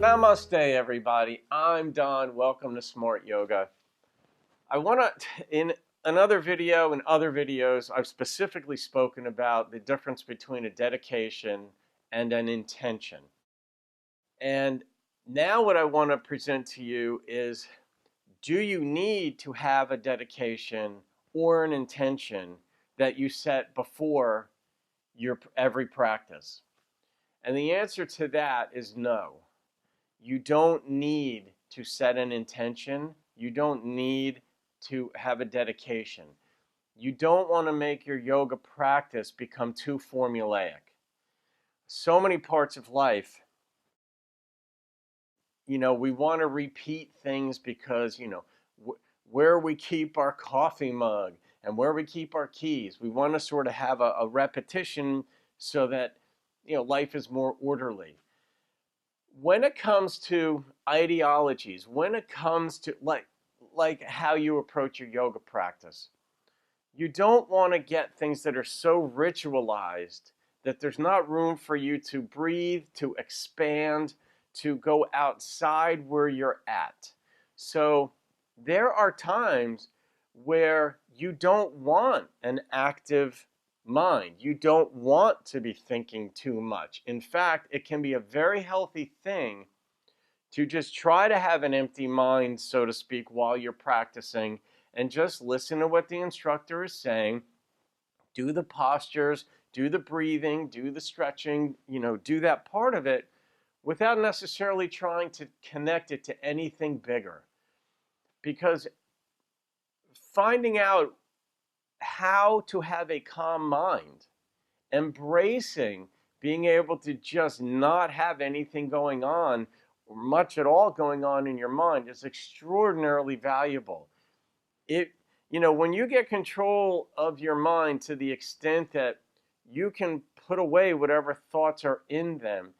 Namaste, everybody. I'm Don. Welcome to Smart Yoga. I want to, in another video and other videos, I've specifically spoken about the difference between a dedication and an intention. And now what I want to present to you is, do you need to have a dedication or an intention that you set before your every practice? And the answer to that is no. You don't need to set an intention. You don't need to have a dedication. You don't want to make your yoga practice become too formulaic. So many parts of life, we want to repeat things because, where we keep our coffee mug and where we keep our keys, we want to sort of have a repetition so that, life is more orderly. When it comes to ideologies, when it comes to like how you approach your yoga practice, you don't want to get things that are so ritualized that there's not room for you to breathe, to expand, to go outside where you're at. So there are times where you don't want an active mind. You don't want to be thinking too much. In fact, it can be a very healthy thing to just try to have an empty mind, so to speak, while you're practicing and just listen to what the instructor is saying. Do the postures, do the breathing, do the stretching, do that part of it without necessarily trying to connect it to anything bigger. Because finding out how to have a calm mind, embracing being able to just not have anything going on or much at all going on in your mind is extraordinarily valuable. When you get control of your mind to the extent that you can put away whatever thoughts are in them,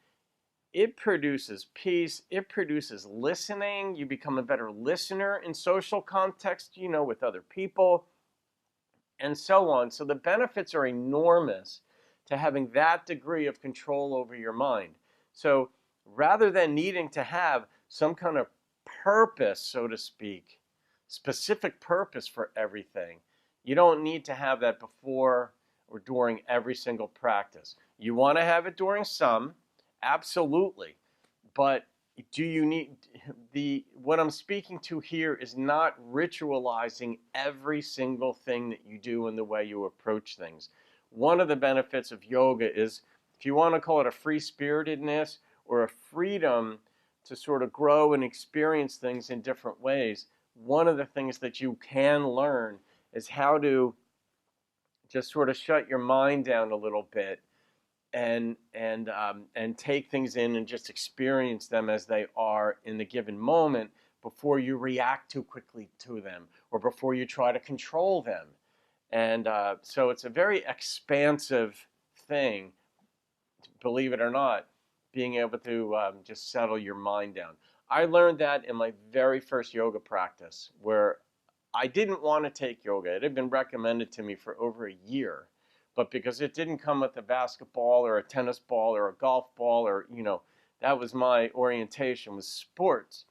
it produces peace, it produces listening. You become a better listener in social context, with other people, and so on. So the benefits are enormous to having that degree of control over your mind. So rather than needing to have some kind of purpose, so to speak, specific purpose for everything, you don't need to have that before or during every single practice. You want to have it during some, absolutely, but do you need what I'm speaking to here is not ritualizing every single thing that you do in the way you approach things. One of the benefits of yoga is, if you want to call it a free-spiritedness or a freedom to sort of grow and experience things in different ways, one of the things that you can learn is how to just sort of shut your mind down a little bit and take things in and just experience them as they are in the given moment before you react too quickly to them or before you try to control them. And so it's a very expansive thing, believe it or not, being able to just settle your mind down. I learned that in my very first yoga practice, where I didn't want to take yoga. It had been recommended to me for over a year. But because it didn't come with a basketball or a tennis ball or a golf ball or, that was my orientation, was sports,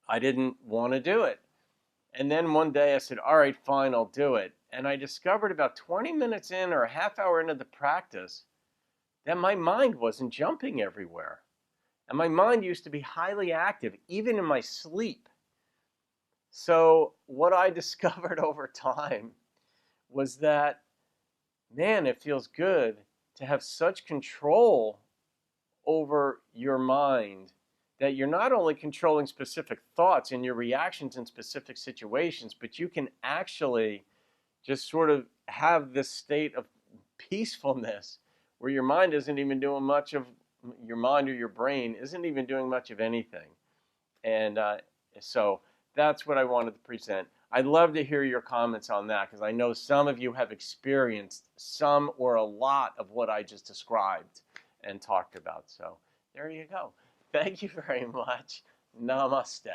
I didn't want to do it. And then one day I said, all right, fine, I'll do it. And I discovered about 20 minutes in or a half hour into the practice that my mind wasn't jumping everywhere. And my mind used to be highly active, even in my sleep. So what I discovered over time was that, man, it feels good to have such control over your mind that you're not only controlling specific thoughts and your reactions in specific situations, but you can actually just sort of have this state of peacefulness where your mind isn't even doing much of, your mind or your brain isn't even doing much of anything. And so that's what I wanted to present. I'd love to hear your comments on that, because I know some of you have experienced some or a lot of what I just described and talked about. So there you go. Thank you very much. Namaste.